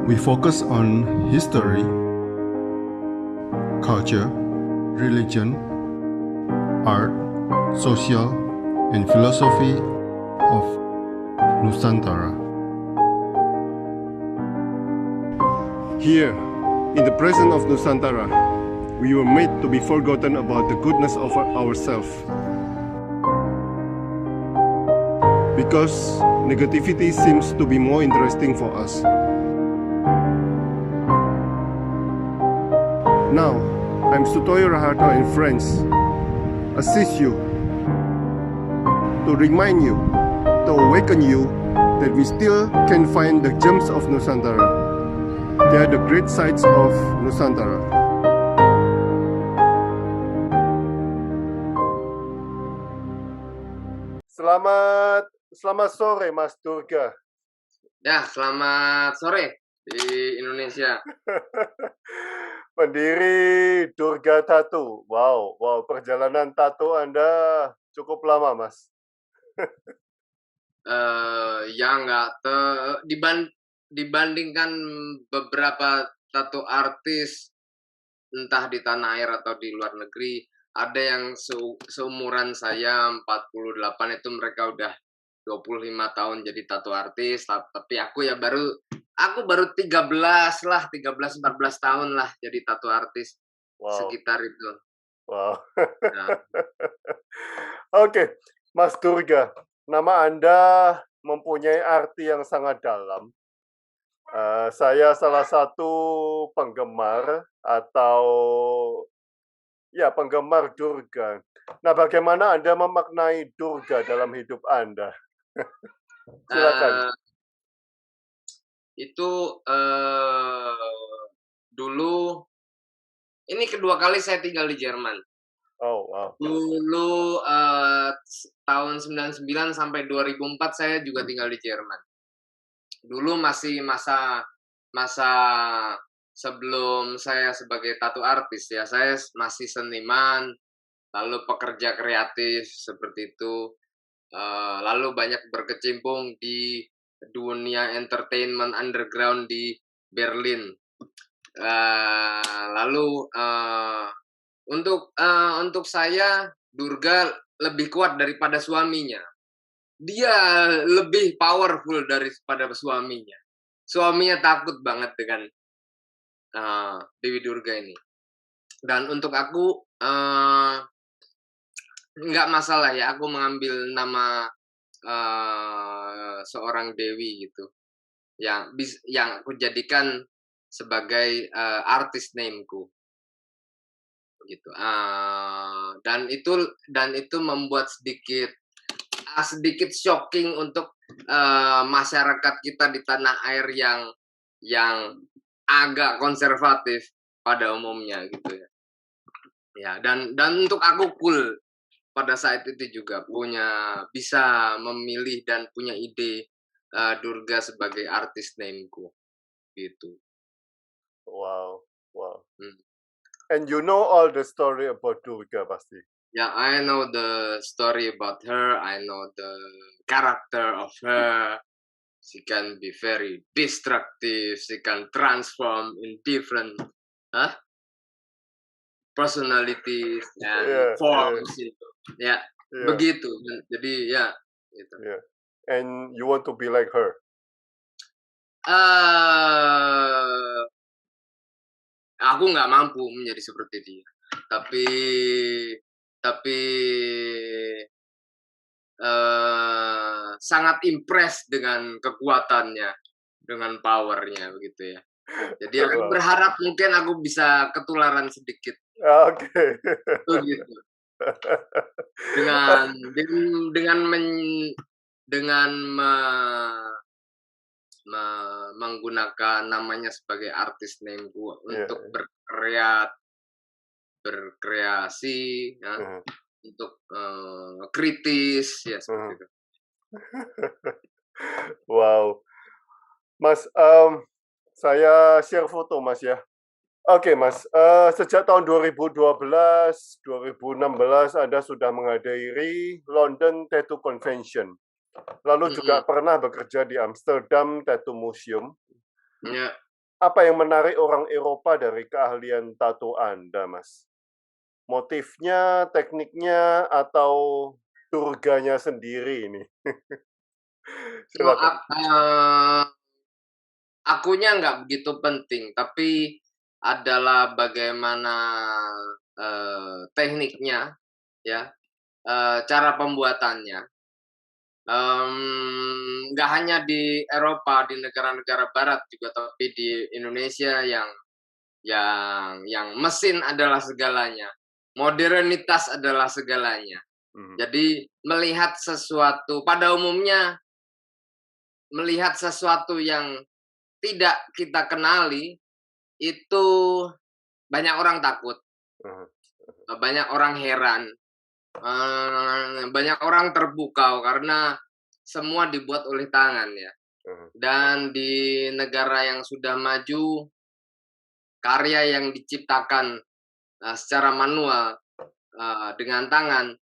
We focus on history, culture, religion, art, social, and philosophy of Nusantara. Here, in the presence of Nusantara, we were made to be forgotten about the goodness of ourselves. Because negativity seems to be more interesting for us. Now, I'm Sutoyo Raharto and friends assist you to remind you, to awaken you that we still can find the gems of Nusantara. They are the great sights of Nusantara. Selamat sore, Mas Durga. Ya, selamat sore di Indonesia. Pendiri Durga Tattoo. Wow, perjalanan tato Anda cukup lama, Mas. Ya nggak dibandingkan beberapa tato artis entah di tanah air atau di luar negeri, ada yang seumuran saya 48 itu mereka udah 25 tahun jadi tato artis, tapi aku baru 13 lah, 13-14 tahun lah jadi tato artis. Wow. Sekitar itu. Wow. Nah. Oke, Mas Durga, nama Anda mempunyai arti yang sangat dalam. Saya salah satu penggemar atau ya penggemar Durga. Nah, bagaimana Anda memaknai Durga dalam hidup Anda? Silakan. Itu dulu ini kedua kali saya tinggal di Jerman. Oh, wow. Dulu tahun 99 sampai 2004 saya juga tinggal di Jerman. Dulu masih masa sebelum saya sebagai tattoo artis ya, saya masih seniman, lalu pekerja kreatif seperti itu. Lalu banyak berkecimpung di dunia entertainment underground di Berlin. Lalu untuk saya Durga lebih kuat daripada suaminya. Dia lebih powerful daripada suaminya. Suaminya takut banget dengan Dewi Durga ini. Dan untuk aku nggak masalah ya, aku mengambil nama seorang Dewi gitu, yang aku jadikan sebagai artist name-ku gitu. Dan itu membuat sedikit shocking untuk masyarakat kita di tanah air yang agak konservatif pada umumnya gitu ya. Ya, dan untuk aku cool pada saat itu juga bisa memilih dan punya ide Durga sebagai artist name-ku gitu. Wow. And you know all the story about Durga pasti. Yeah, I know the story about her. I know the character of her. She can be very destructive. She can transform in different personalities and forms. Yeah. Begitu. Jadi ya. Gitu. Yeah. And you want to be like her? Aku nggak mampu menjadi seperti dia. Tapi sangat impress dengan kekuatannya, dengan powernya begitu ya. Jadi aku berharap mungkin aku bisa ketularan sedikit. Oke. Begitu. Dengan menggunakan namanya sebagai artist name-ku untuk berkreasi ya, untuk kritis ya seperti itu. Wow. Mas, saya share foto Mas ya. Oke Mas, sejak tahun 2012, 2016 Anda sudah menghadiri London Tattoo Convention. Lalu juga pernah bekerja di Amsterdam Tattoo Museum. Ya. Apa yang menarik orang Eropa dari keahlian tato Anda, Mas? Motifnya, tekniknya, atau surganya sendiri ini? Oh, Silakan. akunya nggak begitu penting, tapi adalah bagaimana tekniknya, ya, cara pembuatannya. Nggak hanya di Eropa, di negara-negara Barat juga, tapi di Indonesia yang mesin adalah segalanya, modernitas adalah segalanya. Mhm, Jadi melihat sesuatu, pada umumnya melihat sesuatu yang tidak kita kenali itu banyak orang takut, mhm, banyak orang heran, banyak orang terpukau karena semua dibuat oleh tangan ya. mhm, Dan di negara yang sudah maju, karya yang diciptakan secara manual dengan tangan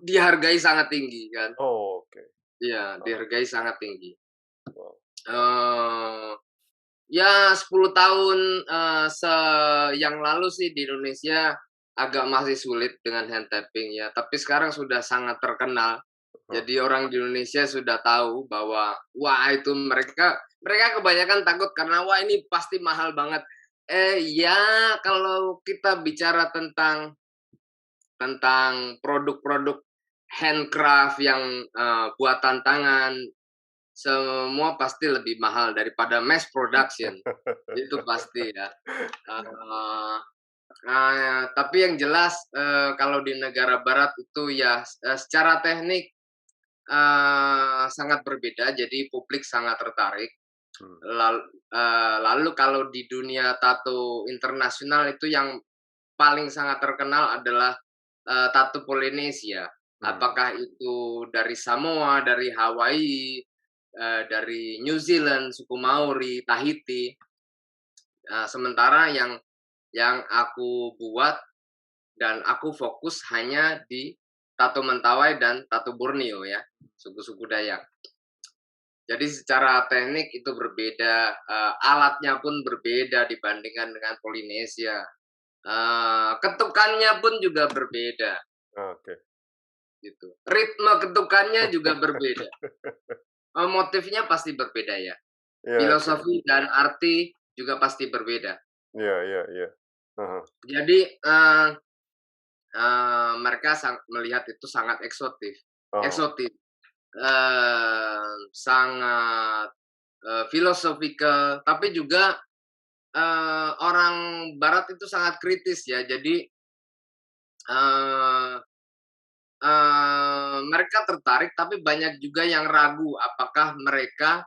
dihargai sangat tinggi kan. oh, oke. Iya, dihargai sangat tinggi. Wow. Eh Ya 10 tahun, yang lalu sih di Indonesia agak masih sulit dengan hand tapping ya, tapi sekarang sudah sangat terkenal. Mhm, Jadi orang di Indonesia sudah tahu bahwa, wah itu mereka mereka kebanyakan takut karena, wah ini pasti mahal banget. Ya kalau kita bicara tentang produk-produk handcraft yang, buatan tangan, semua pasti lebih mahal daripada mass production, itu pasti ya. Eee tapi yang jelas, kalau di negara barat itu ya, secara teknik, sangat berbeda, jadi publik sangat tertarik. mhm, Lalu kalau di dunia tato internasional itu yang paling sangat terkenal adalah, tato Polinesia. mhm. Apakah itu dari Samoa, dari Hawaii, dari New Zealand, suku Maori, Tahiti. Sementara yang aku buat dan aku fokus hanya di tato Mentawai dan tato Borneo ya, suku-suku Dayak. Jadi secara teknik itu berbeda, alatnya pun berbeda dibandingkan dengan Polinesia, ketukannya pun juga berbeda Oke. gitu, ritme ketukannya juga berbeda, motifnya pasti berbeda ya, Iya, oke. filosofi dan arti juga pasti berbeda. Iya, iya, iya. Heeh. Jadi, mereka melihat itu sangat Oh, eksotis, sangat, philosophical, tapi juga, orang barat itu sangat kritis ya. Jadi, eee mereka tertarik, tapi banyak juga yang ragu apakah mereka,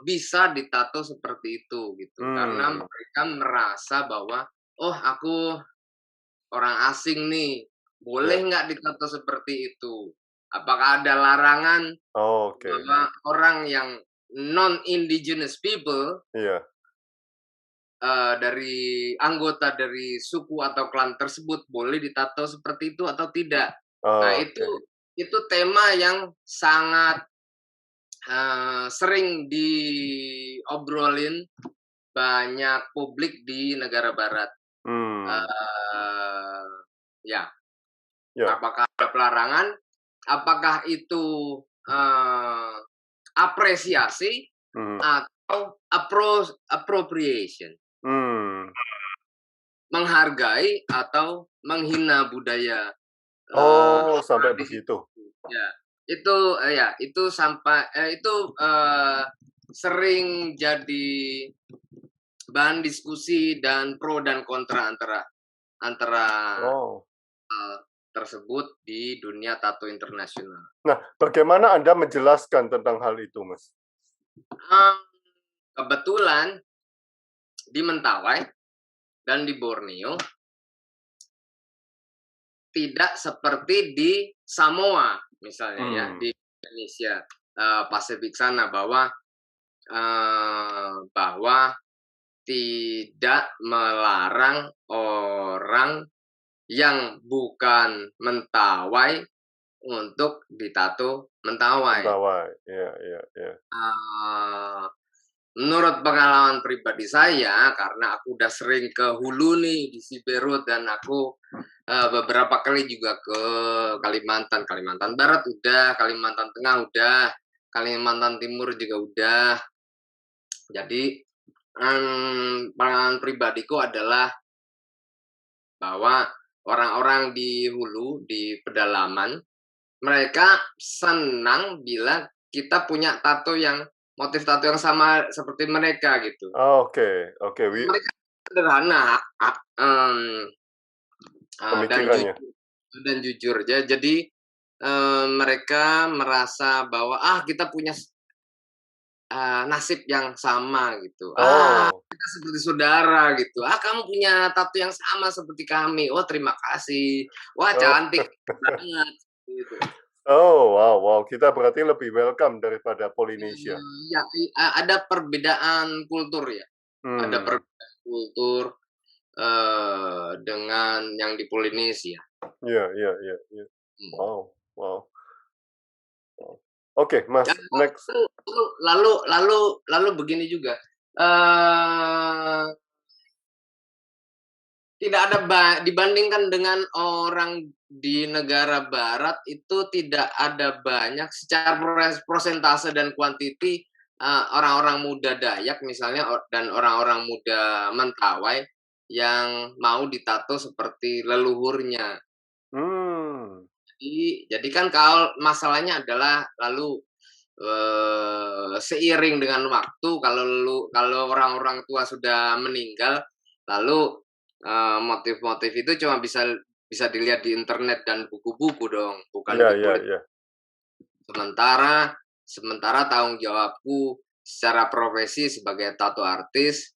bisa ditato seperti itu, gitu. Karena hmm, mereka merasa bahwa, "Oh, aku orang asing nih, boleh iya. nggak ditato seperti itu? Apakah ada larangan Oke. bahwa orang yang non-indigenous people, Iya. dari anggota dari suku atau klan tersebut boleh ditato seperti itu atau tidak?" Nah, Oke. itu tema yang sangat, sering diobrolin banyak publik di negara barat. Hmm, Eee, ya, ya. apakah ada pelarangan? Apakah itu, eee, apresiasi Mhm. atau appropriation? Mmm. Menghargai atau menghina budaya, Oh, sampai tradisi begitu? ya. Itu, ya, itu sampai itu, sering jadi bahan diskusi dan pro dan kontra antara antara Oh. hal tersebut di dunia tato internasional. Nah, bagaimana Anda menjelaskan tentang hal itu, Mas? Mmm, kebetulan di Mentawai dan di Borneo tidak seperti di Samoa misalnya ya, Hmm, di Indonesia, Pasifik sana, bahwa tidak melarang orang yang bukan Mentawai untuk ditato Mentawai. Mentawai. Iya, iya, iya. Eee, menurut pengalaman pribadi saya, karena aku udah sering ke hulu nih di Siberut dan aku beberapa kali juga ke Kalimantan, Kalimantan Barat udah, Kalimantan Tengah udah, Kalimantan Timur juga udah. Jadi pengalaman pribadiku adalah bahwa orang-orang di hulu, di pedalaman, mereka senang bila kita punya motif tato yang sama seperti mereka gitu. Oke, oke, Mereka sederhana, pemikirannya. dan jujur ya. Jadi mereka merasa bahwa kita punya nasib yang sama gitu. Oh, Kita seperti saudara gitu. Kamu punya tato yang sama seperti kami. Oh, terima kasih. Wah, oh, cantik banget gitu. oh, wow, wow. Kita berarti lebih welcome daripada Polinesia. Ya, ada perbedaan kultur ya. Ada Hmm, perbedaan kultur dengan yang di Polinesia. iya, iya, iya, iya. Hmm. Wow, wow. Oke, Mas, Ya, next. lalu begini juga. Tidak ada dibandingkan dengan orang di negara barat itu tidak ada banyak secara prosentase dan kuantiti orang-orang muda Dayak misalnya dan orang-orang muda Mentawai yang mau ditato seperti leluhurnya. Hmm, Jadi kan kalau masalahnya adalah lalu seiring dengan waktu kalau orang-orang tua sudah meninggal lalu motif-motif itu cuma bisa dilihat di internet dan buku-buku dong, bukan iya, iya, ditulis. iya. Sementara tanggung jawabku secara profesi sebagai tattoo artist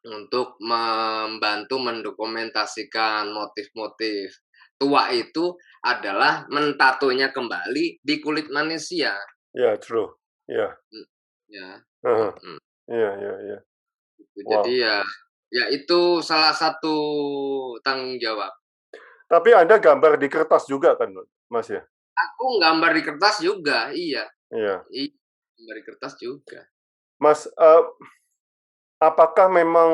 untuk membantu mendokumentasikan motif-motif tua itu adalah mentatonya kembali di kulit manusia. Iya, true. Iya. Ya. Heeh. Iya, iya, iya. Jadi Wow. ya itu salah satu tanggung jawab. Tapi Anda gambar di kertas juga kan, Mas ya? Aku gambar di kertas juga, iya. Iya. Gambar di kertas juga. Mas, apakah memang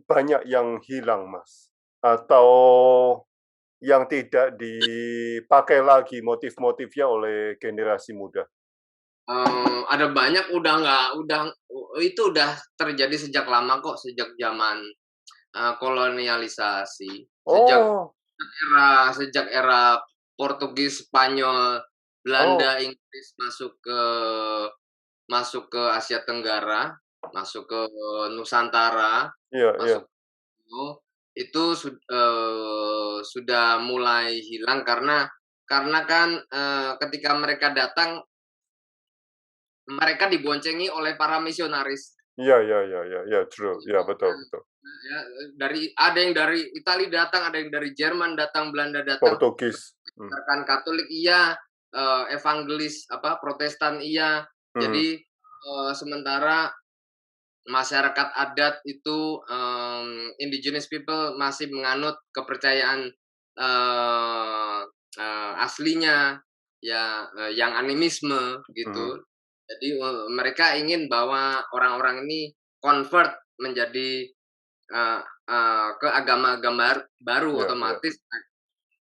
banyak yang hilang, Mas? Atau yang tidak dipakai lagi motif-motifnya oleh generasi muda? Ada banyak itu udah terjadi sejak lama kok, sejak zaman kolonialisasi, Oh, sejak era Portugis, Spanyol, oh, Belanda, Inggris masuk ke Asia Tenggara, masuk ke Nusantara, iya, iya. masuk itu sudah mulai hilang karena kan ketika mereka datang mereka diboncengi oleh para misionaris. Iya, iya, iya, iya, iya, true. Iya, betul, betul. Ya, ada yang dari Italia datang, ada yang dari Jerman datang, Belanda datang, Portugis. rekan Katolik iya, evangelis Protestan iya. Mhm, Jadi sementara masyarakat adat itu indigenous people masih menganut kepercayaan aslinya ya yang animisme mhm. gitu. Jadi mereka ingin bahwa orang-orang ini convert menjadi ke agama-agama baru Iya, iya. otomatis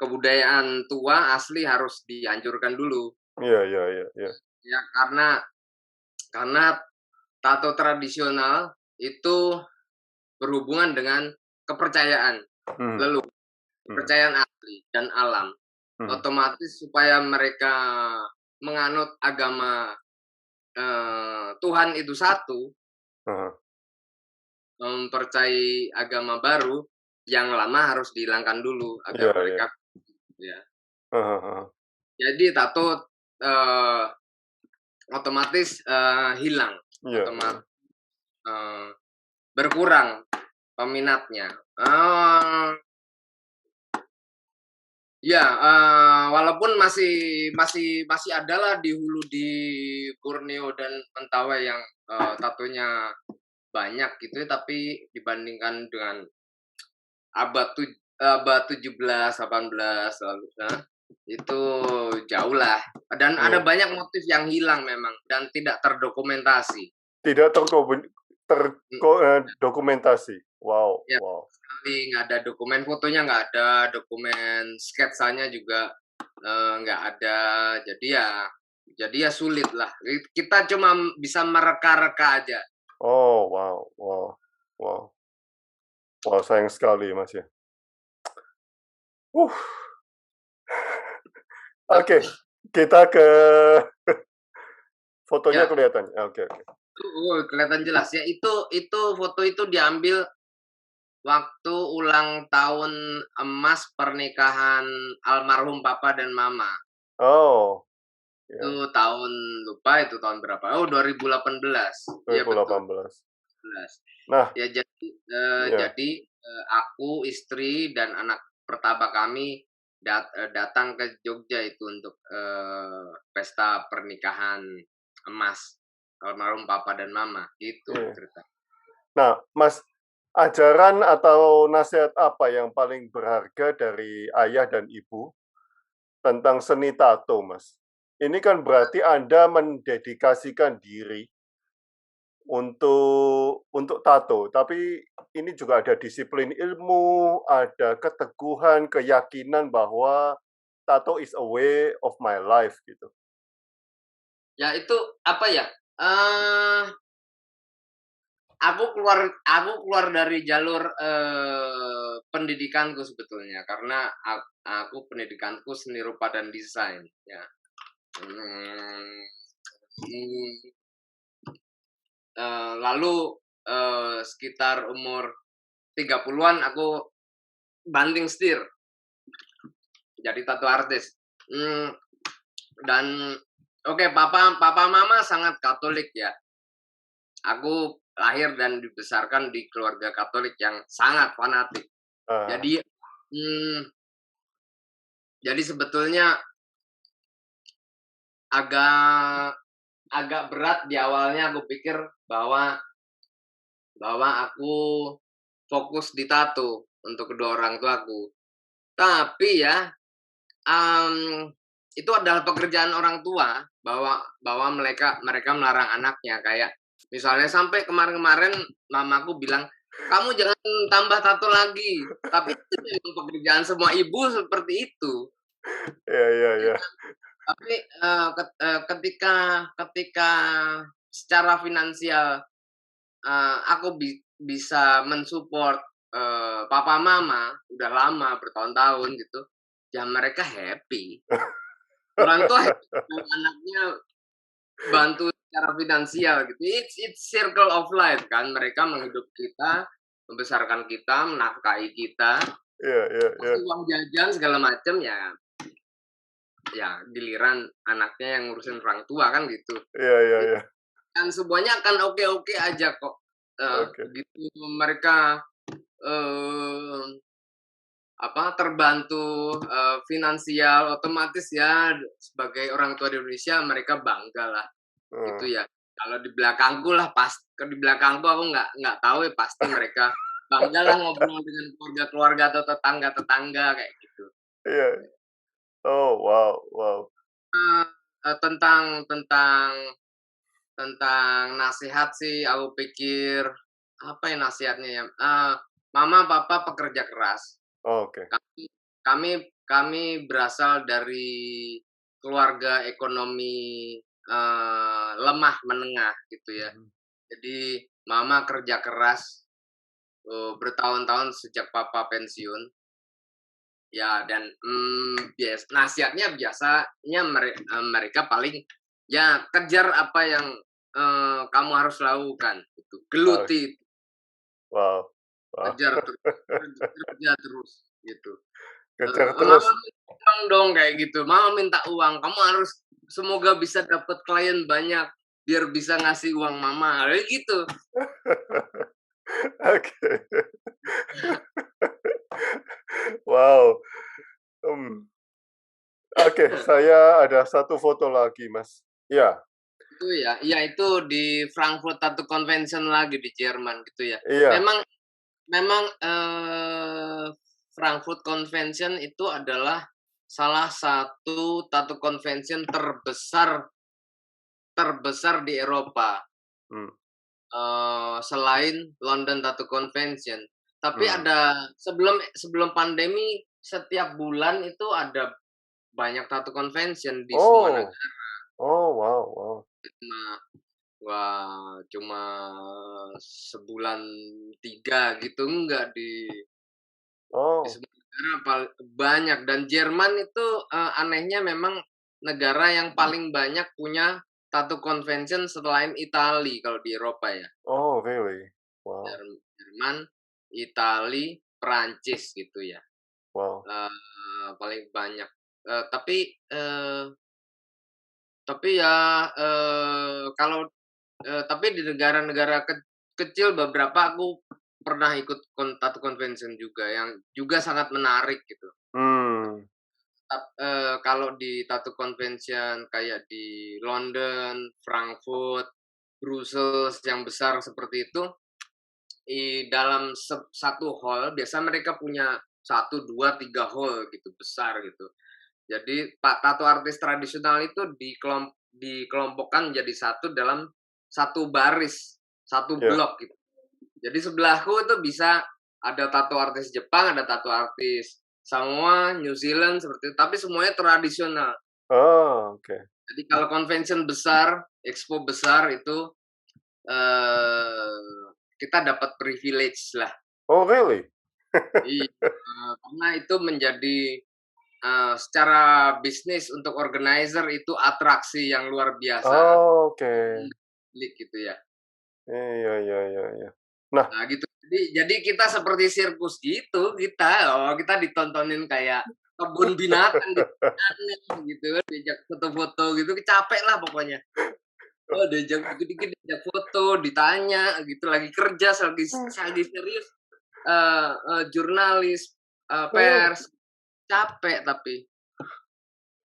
kebudayaan tua asli harus dihancurkan dulu. Iya, iya, iya, iya. Ya karena tato tradisional itu berhubungan dengan kepercayaan, Mhm, lalu mhm, kepercayaan asli dan alam. mhm. Otomatis supaya mereka menganut agama Tuhan itu satu, Heeh. mempercayai agama baru, yang lama harus dihilangkan dulu agar Iya, iya. mereka ya. Heeh, heeh. Jadi tato otomatis hilang, Iya, iya. otomatis berkurang peminatnya. Eee, ya, walaupun masih adalah di hulu di Borneo dan Mentawai yang tatonya banyak gitu ya, tapi dibandingkan dengan abad 17, 18 lalu itu jauh lah. Dan ada Iya. banyak motif yang hilang memang dan tidak terdokumentasi. Tidak Mm, dokumentasi. Wow, Ya, wow. sekali nggak ada dokumen fotonya, nggak ada dokumen sketsanya juga nggak ada. Jadi ya sulit lah. Kita cuma bisa mereka-reka aja. Oh, wow, wow, wow, wow, sayang sekali, Mas, ya. Uh, Tapi oke, kita ke fotonya ya, kelihatan. Oke, oke. kelihatan jelas ya. Itu foto itu diambil waktu ulang tahun emas pernikahan almarhum papa dan mama. Oh, Itu ya, tahun lupa itu tahun berapa? Oh, 2018. Iya betul, 2018. 18. Nah, Ya ya, jadi aku, istri dan anak pertama kami datang ke Jogja itu untuk pesta pernikahan emas almarhum papa dan mama, gitu iya. cerita. Nah, Mas, ajaran atau nasihat apa yang paling berharga dari ayah dan ibu tentang seni tato, Mas? Ini kan berarti Anda mendedikasikan diri untuk tato, tapi ini juga ada disiplin ilmu, ada keteguhan, keyakinan bahwa tato is a way of my life gitu. Ya itu apa ya? eh aku keluar dari jalur pendidikanku sebetulnya karena aku pendidikanku seni rupa dan desain ya. Hmm, hmm, lalu sekitar umur 30-an aku banting setir jadi tattoo artis. Hmm, dan oke, papa mama sangat Katolik ya. Aku lahir dan dibesarkan di keluarga Katolik yang sangat fanatik. Ah, Jadi hmm, jadi sebetulnya agak agak berat di awalnya aku pikir bahwa bahwa aku fokus di tato untuk kedua orang tuaku. Tapi ya, mmm, itu adalah pekerjaan orang tua bahwa bahwa mereka mereka melarang anaknya. Kayak misalnya sampai kemarin-kemarin mamaku bilang, "Kamu jangan tambah tato lagi." Tapi itu memang pekerjaan semua ibu seperti itu. iya, iya, iya. Tapi, ketika ketika secara finansial, aku bisa mensupport papa mama udah lama bertahun-tahun gitu, ya mereka happy. Orang tua happy kalau anaknya bantu secara finansial gitu. It's circle of life kan, mereka menghidup kita, membesarkan kita, menafkahi kita, Iya, iya, iya. kasih uang jajan segala macam ya giliran anaknya yang ngurusin orang tua kan gitu. Iya, iya, iya. Dan semuanya akan oke-oke aja kok. Oke. Begitu mereka eh, terbantu finansial, otomatis ya sebagai orang tua di Indonesia mereka bangga lah gitu Mmm, ya. Kalau di belakangku lah pas kalau di belakangku aku nggak tahu ya pasti mereka bangga lah ngobrol dengan keluarga-keluarga atau tetangga-tetangga kayak gitu. iya. Oh, wow, wow. Eh, tentang nasihat sih aku pikir, apa ya nasihatnya ya, mama papa pekerja keras. Oke. Kami kami kami berasal dari keluarga ekonomi, lemah menengah gitu ya. Mhm. Jadi mama kerja keras, bertahun-tahun sejak papa pensiun. Ya dan, nasihatnya biasanya mereka paling, ya kejar apa yang, kamu harus lakukan gitu, Oh, geluti, wow, wow. kejar terus, kerja terus gitu. Kejar Mama terus. minta uang dong kayak gitu, mama minta uang, "Kamu harus semoga bisa dapat klien banyak, biar bisa ngasih uang mama," kayak gitu. Oke. Wow, mmm, oke, saya ada satu foto lagi, Mas. Iya, Itu ya, iya itu di Frankfurt Tattoo Convention lagi di Jerman gitu ya. iya, Memang memang, Frankfurt Convention itu adalah salah satu tattoo convention terbesar terbesar di Eropa. mmm. selain London Tattoo Convention. Tapi Hmm. ada sebelum pandemi setiap bulan itu ada banyak tattoo convention di semua Oh. negara. Oh, wow, wow. Cuma sebulan 3 gitu, enggak di Oh. semua negara banyak. Dan Jerman itu anehnya memang negara yang paling banyak punya tattoo convention selain Italia kalau di Eropa ya. Oh, really? Wow. Jerman, Italia, Prancis gitu ya. Wow. Paling banyak. Tapi ya kalau tapi di negara-negara kecil beberapa aku pernah ikut tattoo convention juga yang juga sangat menarik gitu. Hmm. Kalau di tattoo convention kayak di London, Frankfurt, Brussels yang besar seperti itu, di dalam satu hall biasa mereka punya 1, 2, 3 hall gitu besar gitu. Jadi tattoo artis tradisional itu dikelompokkan jadi satu dalam satu baris, satu Yeah. blok gitu. Jadi sebelahku itu bisa ada tattoo artis Jepang, ada tattoo artis Samoa, New Zealand seperti itu, tapi semuanya tradisional. Oh, okay. Jadi kalau convention besar, expo besar itu kita dapat privilege lah. Oh, really? Iya, karena itu menjadi secara bisnis untuk organizer itu atraksi yang luar biasa. Oh, okay. Gitu ya. Iya, iya, iya, iya. Nah, Gitu. Jadi kita seperti sirkus gitu, kita ditontonin kayak kebun binatang gitu kan, diajak foto-foto gitu, capek lah pokoknya. Oh, diajak dikit-dikit diajak foto, ditanya gitu, lagi kerja, lagi serius, jurnalis, pers, capek tapi.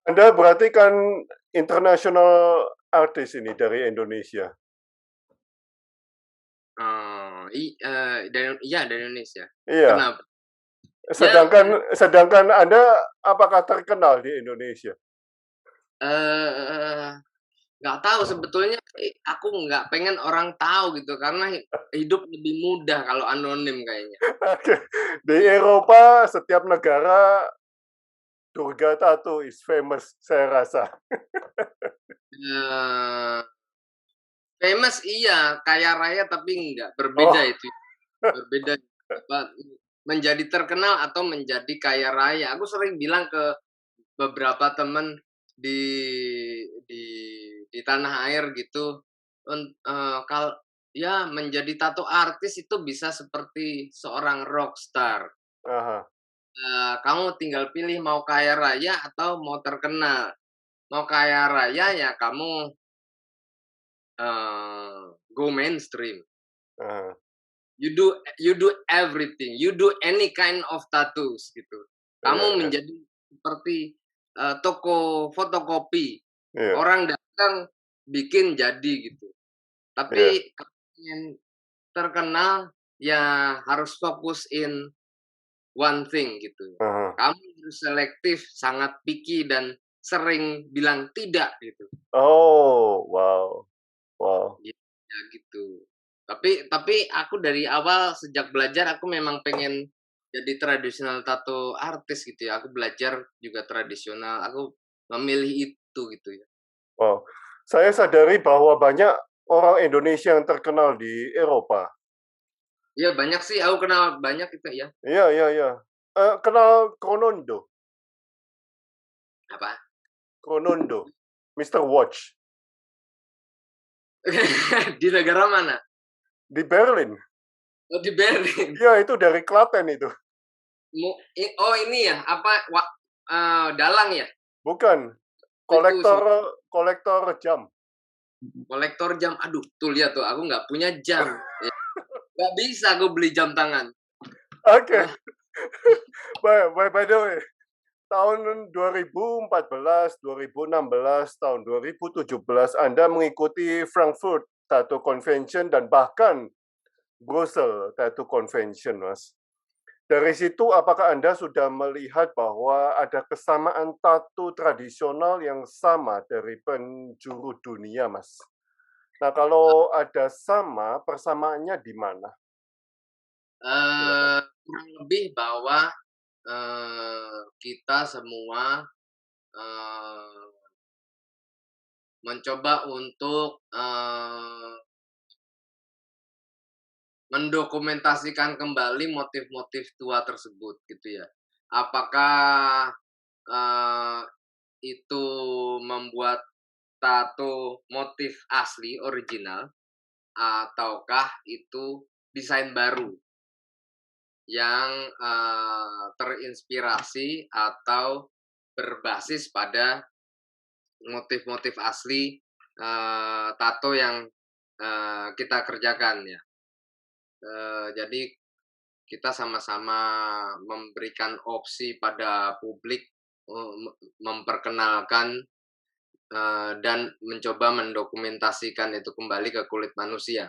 Anda berarti kan international artis ini dari Indonesia. Dari Indonesia. Iya. Kenapa? Sedangkan Anda apakah terkenal di Indonesia? Nggak tahu sebetulnya aku nggak pengen orang tahu gitu karena hidup lebih mudah kalau anonim kayaknya. Oke. Di Eropa setiap negara Durga Tattoo is famous, saya rasa. Famous iya, kaya raya tapi enggak, berbeda Oh. itu. Berbeda menjadi terkenal atau menjadi kaya raya. Aku sering bilang ke beberapa teman di tanah air gitu, ya menjadi tattoo artis itu bisa seperti seorang rockstar. Aha. Kamu tinggal pilih mau kaya raya atau mau terkenal. Mau kaya raya ya kamu go mainstream. Aha. You do everything. You do any kind of tattoos gitu. Kamu menjadi seperti toko fotokopi. Iya. Orang datang bikin jadi gitu. Tapi kalau ingin terkenal ya harus fokus in one thing gitu. Aha. Kamu harus selektif, sangat picky dan sering bilang tidak gitu. Oh, wow. Wow. Ya gitu. Tapi aku dari awal sejak belajar aku memang pengen jadi tradisional tattoo artis gitu ya. Aku belajar juga tradisional. Aku memilih itu gitu ya. Wow. Saya sadari bahwa banyak orang Indonesia yang terkenal di Eropa. Iya banyak sih, aku kenal banyak itu ya. Iya, iya, iya. Kenal Kronondo? Apa? Kronondo, Mr. Watch. Di negara mana? Di Berlin. Oh, di Berlin. Iya, itu dari Klaten itu. Oh ini ya, apa dalang ya? Bukan. Kolektor jam. Kolektor jam. Aduh, tuh lihat tuh, aku nggak punya jam. Nggak bisa aku beli jam tangan. Oke. By the way, tahun 2014, 2016, tahun 2017 Anda mengikuti Frankfurt Tattoo Convention dan bahkan Brussels Tattoo Convention, Mas. Dari situ apakah Anda sudah melihat bahwa ada kesamaan tattoo tradisional yang sama dari penjuru dunia, Mas? Nah, kalau ada sama, persamaannya di mana? Silakan. Kurang lebih bahwa, kita semua, eee, mencoba untuk, mendokumentasikan kembali motif-motif tua tersebut gitu ya. Apakah, eee, itu membuat tato motif asli original ataukah itu desain baru yang, terinspirasi atau berbasis pada motif-motif asli, tato yang, kita kerjakan ya. Jadi kita sama-sama memberikan opsi pada publik, memperkenalkan, dan mencoba mendokumentasikan itu kembali ke kulit manusia.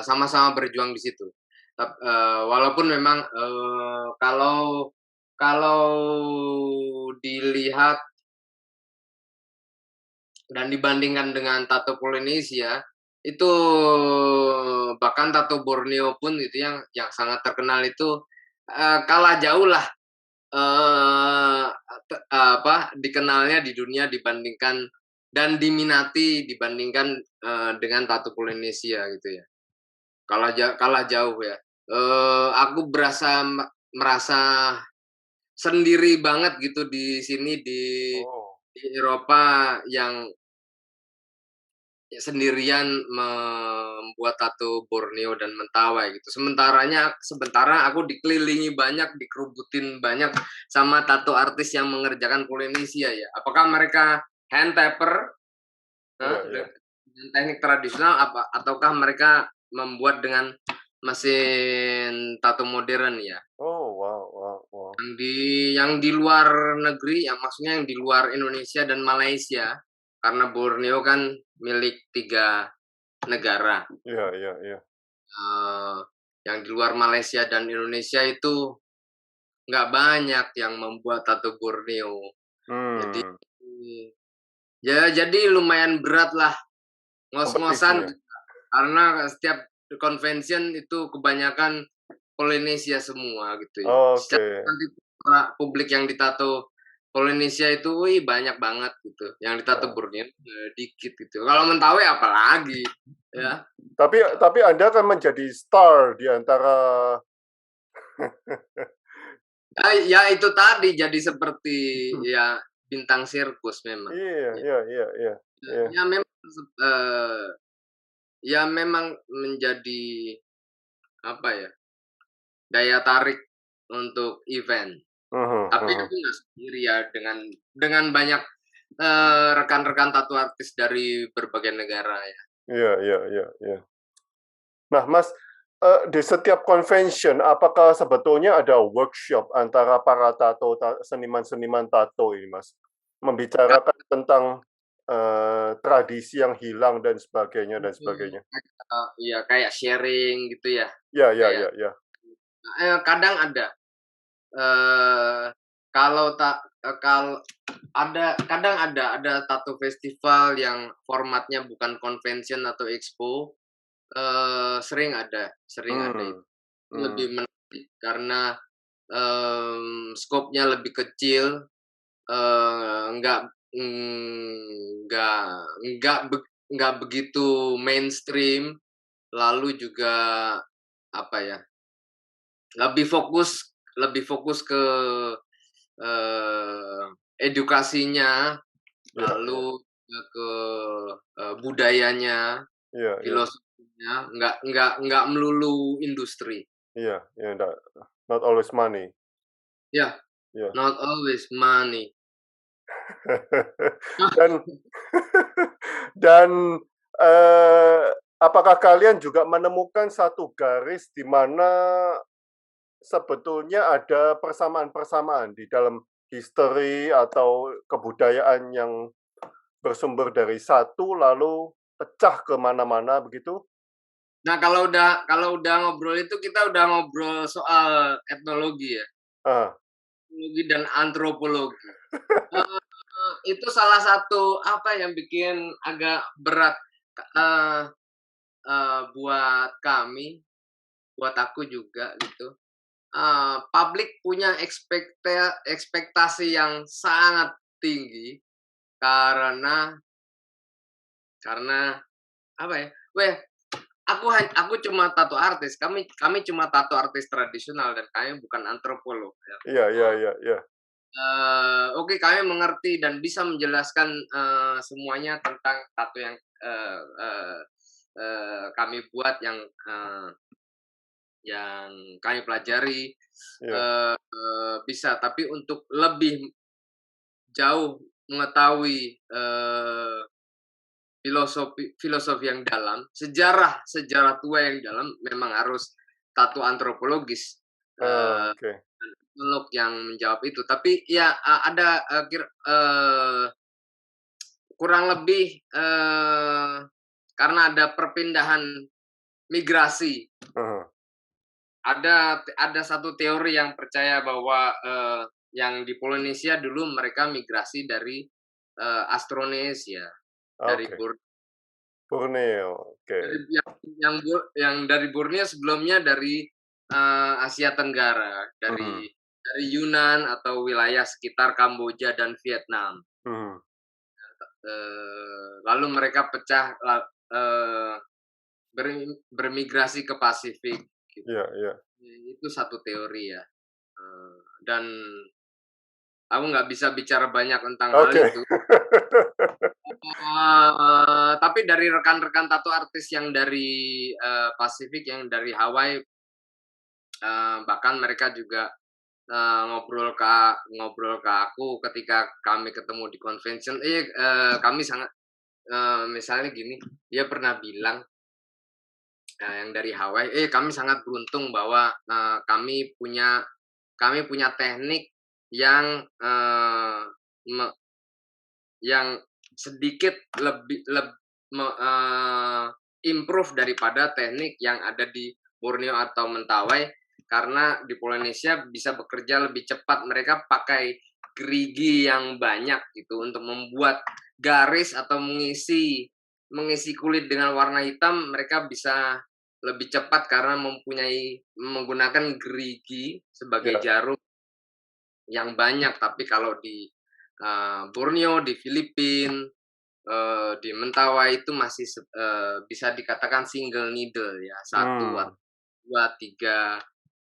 Sama-sama berjuang di situ. Walaupun memang, kalau kalau dilihat dan dibandingkan dengan tato Polinesia, itu bahkan tato Borneo pun itu yang sangat terkenal itu, kalah jauh lah, eee, dikenalnya di dunia dibandingkan dan diminati dibandingkan, dengan tato Polinesia gitu ya. Kalah jauh ya. Aku merasa sendiri banget gitu di sini Oh, di Eropa yang sendirian membuat tato Borneo dan Mentawai gitu. Sementara aku dikelilingi banyak, dikerubutin banyak sama tato artis yang mengerjakan Polinesia ya. Apakah mereka hand taper, iya, iya. dengan teknik tradisional ataukah mereka membuat dengan mesin tato modern ya? Oh, wow, wow, wow. Yang di luar negeri, yang maksudnya yang di luar Indonesia dan Malaysia, karena Borneo kan milik 3 negara. Iya, iya, iya. Eee, yang di luar Malaysia dan Indonesia itu nggak banyak yang membuat tato Borneo. Jadi Hmm, jadi lumayan berat lah, kompetisi ngos-ngosan ya? karena setiap convention itu kebanyakan Polinesia semua gitu ya. Oke. Secara nanti publik yang ditato Polinesia itu, wih banyak banget gitu. Yang ditato Nah, Borneo dikit gitu. Kalau Mentawai apalagi ya. tapi Anda kan menjadi star di antara Ya itu tadi jadi seperti ya bintang sirkus memang. iya, Ya, iya, iya, iya, iya. ya memang ya memang menjadi apa ya, daya tarik untuk event. Mhm, Tapi mhm. aku nggak sendiri ya dengan banyak, rekan-rekan tattoo artis dari berbagai negara ya. Iya, iya, iya, iya. Nah, Mas, di setiap convention apakah sebetulnya ada workshop antara para seniman-seniman tato ini, Mas? Membicarakan tentang, tradisi yang hilang dan sebagainya dan sebagainya. Iya kayak sharing gitu ya, Ya, ya, kayak ya, ya. kadang ada, eee, kalau tak kal ada kadang ada tattoo festival yang formatnya bukan convention atau expo, sering ada itu. Hmm, Lebih hmm. menarik karena, skopnya lebih kecil, nggak nggak begitu mainstream, lalu juga apa ya, lebih fokus ke, eee, edukasinya, Iya, iya. lalu ke, budayanya, Iya, iya. filosofinya, nggak melulu industri. Iya, iya, not always money. Ya, Iya. not always money. Dan dan, apakah kalian juga menemukan satu garis di mana sebetulnya ada persamaan-persamaan di dalam history atau kebudayaan yang bersumber dari satu lalu pecah ke mana-mana begitu? Nah, kalau udah ngobrol itu kita udah ngobrol soal etnologi ya, Ah, etnologi dan antropologi. Eee, itu salah satu apa yang bikin agak berat eh, buat kami, buat aku juga gitu. Publik punya ekspektasi yang sangat tinggi karena apa ya? Aku cuma tato artis. Kami cuma tato artis tradisional dan kami bukan antropolog ya. Iya, iya, iya, iya. Oke, kami mengerti dan bisa menjelaskan semuanya tentang tato yang kami buat yang kami pelajari Iya. bisa, tapi untuk lebih jauh mengetahui filosofi yang dalam, sejarah tua yang dalam, memang harus tato antropologis. Oke. Untuk yang menjawab itu, tapi ya ada kurang lebih karena ada perpindahan migrasi. Heeh. Ada satu teori yang percaya bahwa yang di Polinesia dulu mereka migrasi dari Austronesia, dari Oke. Borneo, oke. yang dari Borneo, sebelumnya dari Asia Tenggara, dari Yunan atau wilayah sekitar Kamboja dan Vietnam. Mhm. Lalu mereka pecah bermigrasi ke Pasifik. Gitu. Iya, iya. Itu satu teori ya. Dan aku nggak bisa bicara banyak tentang hal Oke. itu. Tapi dari rekan-rekan tato artis yang dari Pasifik, yang dari Hawaii, bahkan mereka juga ngobrol ke aku ketika kami ketemu di convention. Kami sangat misalnya gini, dia pernah bilang yang dari Hawaii, kami sangat beruntung bahwa kami punya teknik yang yang sedikit lebih improve daripada teknik yang ada di Borneo atau Mentawai, karena di Polinesia bisa bekerja lebih cepat. Mereka pakai gerigi yang banyak gitu untuk membuat garis atau mengisi kulit dengan warna hitam. Mereka bisa lebih cepat karena menggunakan gerigi sebagai jarum yang banyak. Tapi kalau di Borneo, di Filipina, di Mentawai itu masih bisa dikatakan single needle ya, 1, 2, 3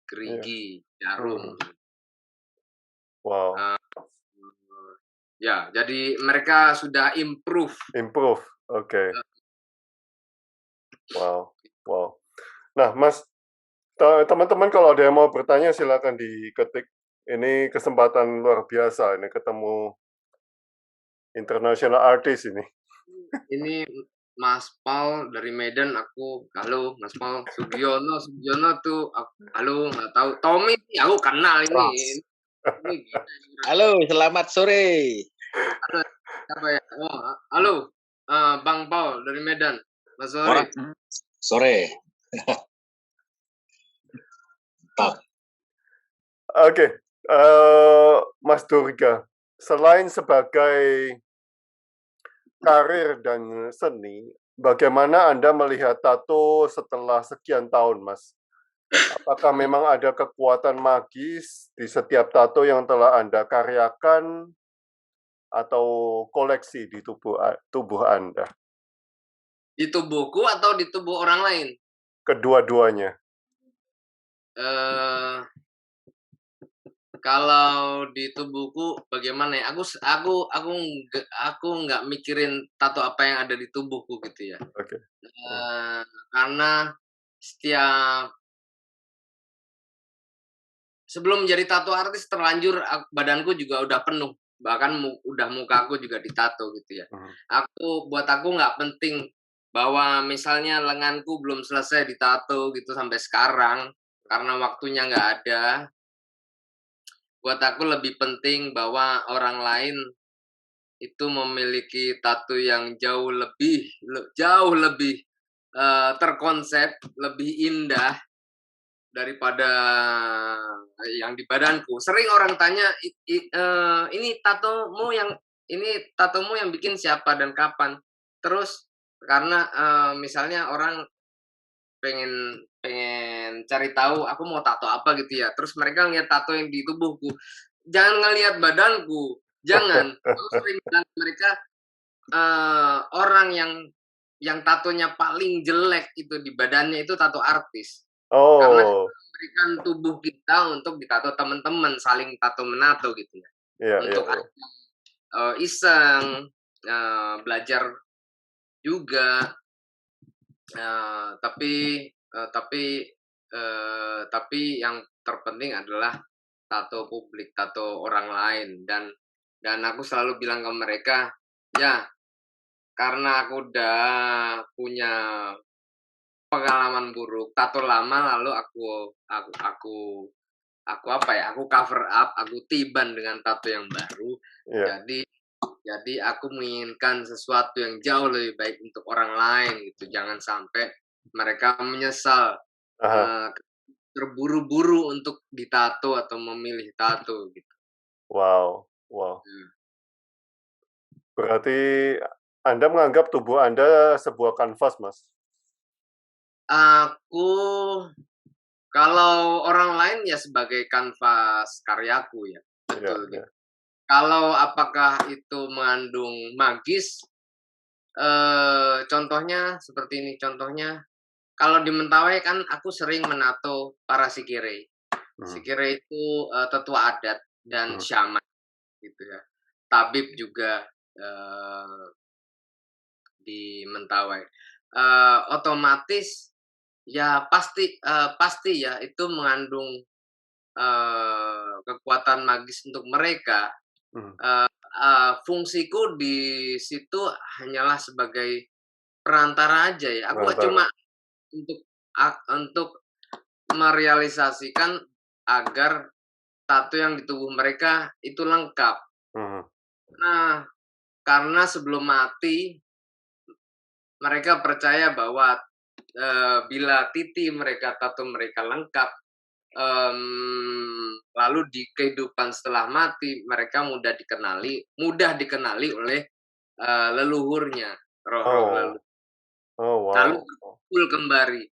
gerigi jarum. Wow. Ya, jadi mereka sudah improve. Oke. Wow, wow. Nah, Mas, teman-teman kalau ada yang mau bertanya silakan diketik. Ini kesempatan luar biasa, ini ketemu international artist ini. Ini Mas Paul dari Medan, halo Mas Paul. Sugiono tuh, halo, nggak tahu. Tommy, aku kenal ini. Halo, selamat sore. Siapa ya? Halo, Bang Paul dari Medan. Mas sore. Sore. Oke, Mas Durga, selain sebagai karir dan seni, bagaimana Anda melihat tato setelah sekian tahun, Mas? Apakah memang ada kekuatan magis di setiap tato yang telah Anda karyakan atau koleksi di tubuh Anda? Di tubuhku atau di tubuh orang lain? Kedua-duanya. Kalau di tubuhku bagaimana ya? Aku nggak mikirin tato apa yang ada di tubuhku gitu ya. Oke. Karena sebelum menjadi tato artis terlanjur badanku juga udah penuh, bahkan udah muka aku juga ditato gitu ya. Buat aku nggak penting bahwa misalnya lenganku belum selesai ditato gitu sampai sekarang karena waktunya nggak ada. Buat aku lebih penting bahwa orang lain itu memiliki tato yang jauh lebih terkonsep, lebih indah daripada yang di badanku. Sering orang tanya, ini tatomu yang ini tatomu yang bikin siapa dan kapan? Terus karena misalnya orang pengen pengen cari tahu aku mau tato apa gitu ya. Terus mereka ngeliat tato yang di tubuhku. Jangan ngelihat badanku. Jangan. Aku sering bilang ke mereka orang yang tatonya paling jelek itu di badannya itu tato artis. Karena kita Oh, memberikan tubuh kita untuk ditato teman-teman, saling tato menato gitu ya. iya, iya, Untuk iya. iseng, belajar juga, tapi tapi yang terpenting adalah tato publik, tato orang lain dan aku selalu bilang ke mereka, ya karena aku udah punya pengalaman buruk, tato lama lalu aku apa ya, aku cover up, aku tiban dengan tato yang baru. Iya. Jadi aku menginginkan sesuatu yang jauh lebih baik untuk orang lain gitu. Jangan sampai mereka menyesal Aha. eh, terburu-buru untuk ditato atau memilih tato gitu. Wow, wow. Hmm. Berarti Anda menganggap tubuh Anda sebuah kanvas, Mas? Aku kalau orang lain ya sebagai kanvas karyaku ya, Iya, betul iya. gitu. Kalau apakah itu mengandung magis? Contohnya seperti ini, contohnya kalau di Mentawai kan aku sering menato para sikirei. Mhm, Sikirei itu tetua adat dan mhm. syaman gitu ya. Tabib juga eh, di Mentawai. Otomatis ya pasti ya itu mengandung kekuatan magis untuk mereka. Mhm. Fungsiku di situ hanyalah sebagai perantara aja ya. Aku Perantara. cuma untuk merealisasikan agar tato yang di tubuh mereka itu lengkap. Mhm. Nah, karena sebelum mati mereka percaya bahwa bila titi mereka, tato mereka lengkap, lalu di kehidupan setelah mati mereka mudah dikenali oleh leluhurnya, roh-roh Oh. leluhur. Oh, Lalu wow. Oh. berkumpul kembali,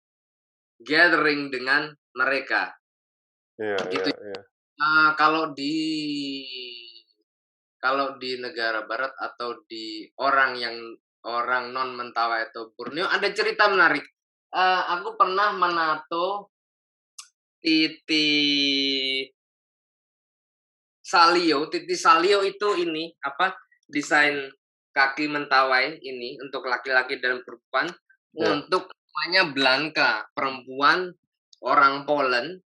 gathering dengan mereka. Iya, iya, Gitu. iya. Kalau di negara barat atau di orang non Mentawai atau Borneo ada cerita menarik. Aku pernah menato titi salio. Titi salio itu ini apa? Desain kaki Mentawai ini untuk laki-laki dan perempuan Iya. untuk namanya Blanka, perempuan orang Poland.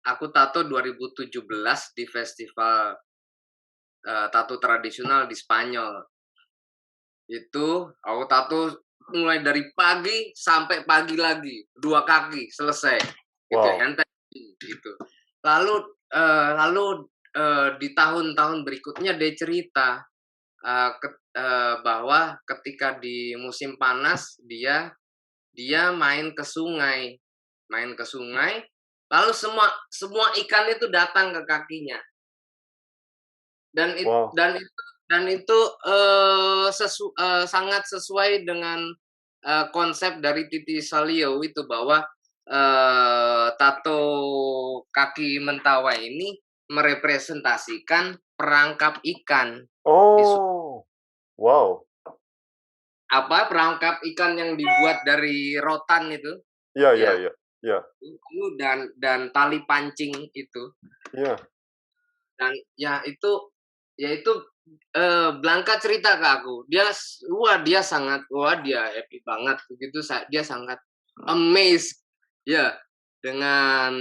Aku tato 2017 di festival tato tradisional di Spanyol. Itu aku tato mulai dari pagi sampai pagi lagi, 2 kaki selesai. Gitu ya, Wow. enteng gitu. Lalu di tahun-tahun berikutnya dia cerita bahwa ketika di musim panas dia main ke sungai, lalu semua semua ikan itu datang ke kakinya. Dan it Wow. dan itu, sangat sesuai dengan, konsep dari Titi Salio itu bahwa, tato kaki Mentawai ini merepresentasikan perangkap ikan. Oh. Wow. Perangkap ikan yang dibuat dari rotan itu, Iya, iya, ya, iya. Iya, itu dan tali pancing itu. iya. Dan ya itu Blanka cerita ke aku. Dia happy banget begitu dia sangat amazed ya dengan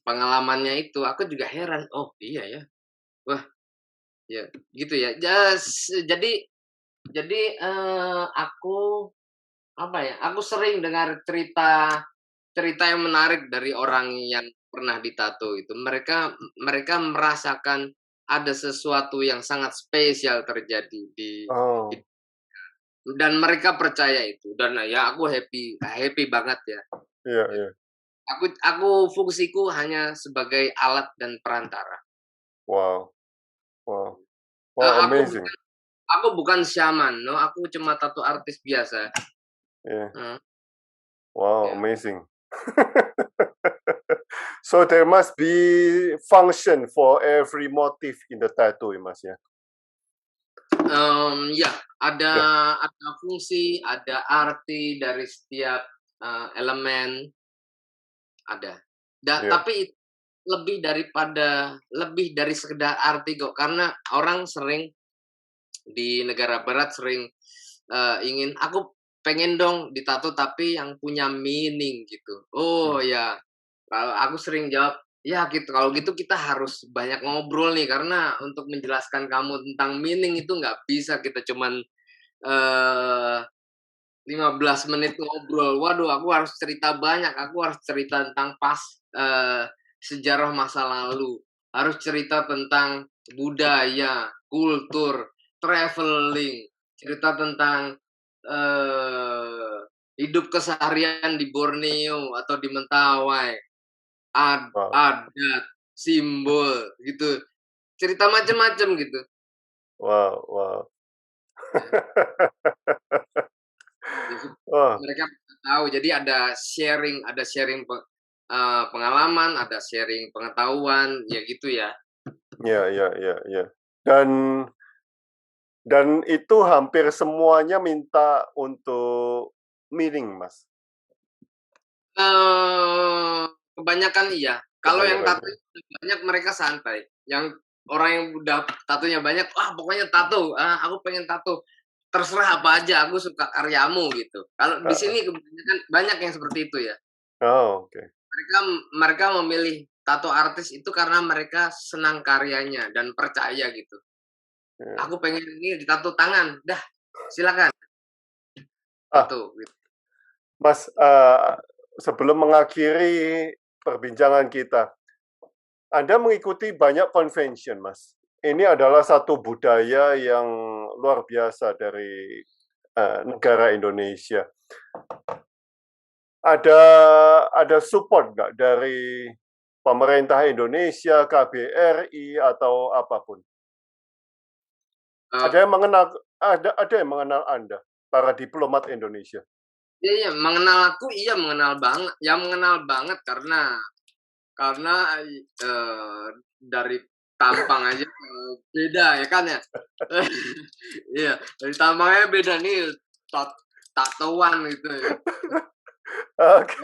pengalamannya itu. Aku juga heran, oh iya ya. Wah, ya gitu ya. Jadi aku apa ya? Aku sering dengar cerita cerita yang menarik dari orang yang pernah ditato itu. Mereka merasakan ada sesuatu yang sangat spesial terjadi Oh. dan mereka percaya itu dan ya aku happy happy banget ya. Iya, iya. Aku fungsiku hanya sebagai alat dan perantara. Wow. Wow. Wow, Aku amazing. bukan shaman, no, aku cuma tato artis biasa. Yeah. Hmm, Wow, ya. amazing. So there must be function for every motif in the tattoo, Mas ya. Ya, ada Ya, ada fungsi, ada arti dari setiap elemen, ada. ya, Tapi lebih dari sekedar arti kok, karena orang sering di negara barat sering ingin, aku pengen dong ditato tapi yang punya meaning gitu. Oh ya, kalau aku sering jawab, ya gitu. Kalau gitu kita harus banyak ngobrol nih, karena untuk menjelaskan kamu tentang meaning itu nggak bisa kita cuman eh 15 menit ngobrol. Waduh, aku harus cerita banyak. Aku harus cerita tentang eh, sejarah masa lalu. Harus cerita tentang budaya, kultur, traveling, cerita tentang eh, hidup keseharian di Borneo atau di Mentawai, wow, adat, simbol gitu. Cerita macam-macam gitu. wow, wow. Ya. Jadi Wah, mereka tahu, jadi ada sharing pengalaman, ada sharing pengetahuan, ya gitu ya. ya, ya, ya, ya. Dan itu hampir semuanya minta untuk meaning, Mas. Kebanyakan iya. Kalau yang Kebanyakan tato ya. banyak mereka santai. Yang orang yang udah tatonya banyak, "Wah, pokoknya tato, aku pengen tato. Terserah apa aja, aku suka karyamu," gitu. Kalau di Heeh. sini kebanyakan banyak yang seperti itu ya. Oh, oke. Mereka mereka memilih tato artis itu karena mereka senang karyanya dan percaya gitu. Ya. Aku pengen ini ditato tangan, dah silakan Ah, tato gitu. Mas, sebelum mengakhiri perbincangan kita, Anda mengikuti banyak convention, Mas. Ini adalah satu budaya yang luar biasa dari negara Indonesia. Ada support nggak dari pemerintah Indonesia, KBRI atau apapun? Eh, Ada yang mengenal Anda, para diplomat Indonesia. iya, iya, mengenal aku iya mengenal banget, ya mengenal banget karena dari tampang aja beda ya kan ya. Iya, dari tampangnya beda nih, tatoan gitu ya. Ya, Oke,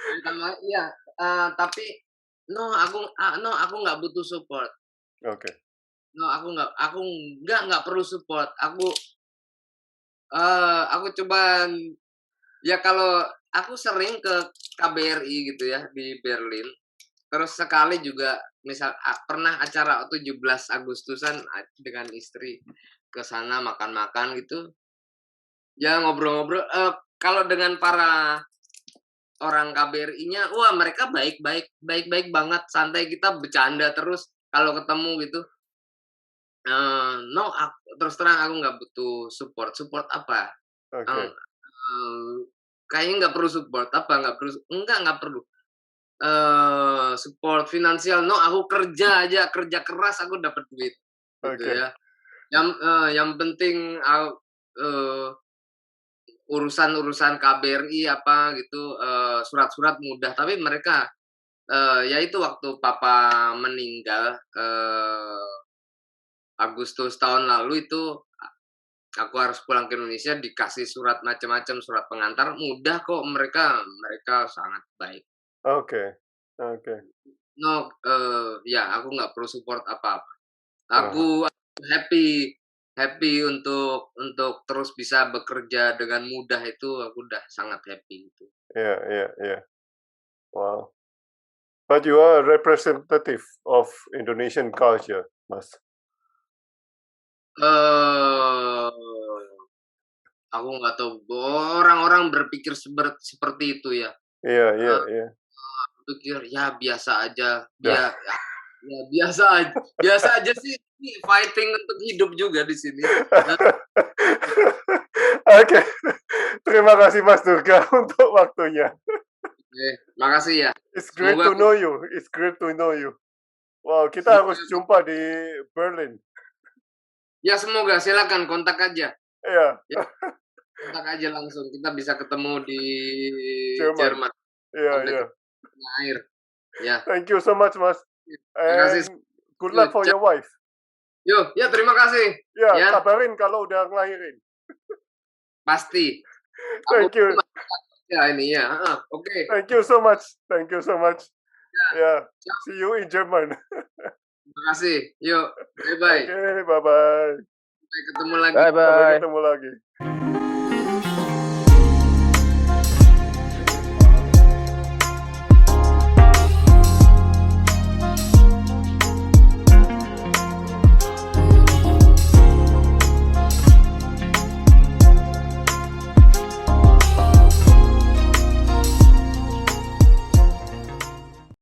dari tampang iya, tapi no aku nggak butuh support. oke, No, aku nggak perlu support. Aku cuman ya kalau aku sering ke KBRI gitu ya di Berlin. Terus sekali juga pernah acara 17 Agustusan dengan istri ke sana makan-makan gitu. Ya ngobrol-ngobrol, kalau dengan para orang KBRI-nya, wah mereka baik-baik banget, santai, kita bercanda terus kalau ketemu gitu. No, terus terang aku nggak butuh support. Support apa? Eee, oke, kayaknya nggak perlu support, apa, nggak perlu. Support finansial, no, aku kerja aja, kerja keras aku dapat duit, gitu oke, ya. Yang penting urusan-urusan KBRI apa gitu, surat-surat mudah, tapi mereka, ya itu waktu papa meninggal, Agustus tahun lalu itu, aku harus pulang ke Indonesia dikasih surat macam-macam, surat pengantar, mudah kok, mereka mereka sangat baik. oke, oke. No, ya aku nggak perlu support apa-apa. Aha, Aku happy happy untuk terus bisa bekerja dengan mudah, itu aku udah sangat happy gitu. iya, iya, iya. Wow. But you are a representative of Indonesian culture, Mas. Eee, aku nggak tahu, orang-orang berpikir seperti itu ya, Iya, iya, eee, iya. pikir ya biasa aja, Ya. ya biasa aja sih, ini fighting untuk hidup juga di sini. Eee, Oke, terima kasih Mas Durga untuk waktunya. oke, makasih ya. It's great Semoga to know you. It's great to know you. Wow, kita semoga harus jumpa di Berlin. Ya semoga, silakan kontak aja. Iya, Kontak aja langsung. Kita bisa ketemu di Jerman. Jerman. Iya, Sampai iya. ke air. Ya. Thank you so much, Mas. Terima kasih. And good luck for your wife. Yo, ya terima kasih. Ya, Ya. kabarin kalau udah ngelahirin. Pasti. Thank you. Ya ini ya. Oke. Thank you so much. Thank you so much. Yeah. See you in German. Terima kasih. Yuk. Bye-bye. Oke, bye-bye. Sampai ketemu lagi. Bye bye. Sampai ketemu lagi.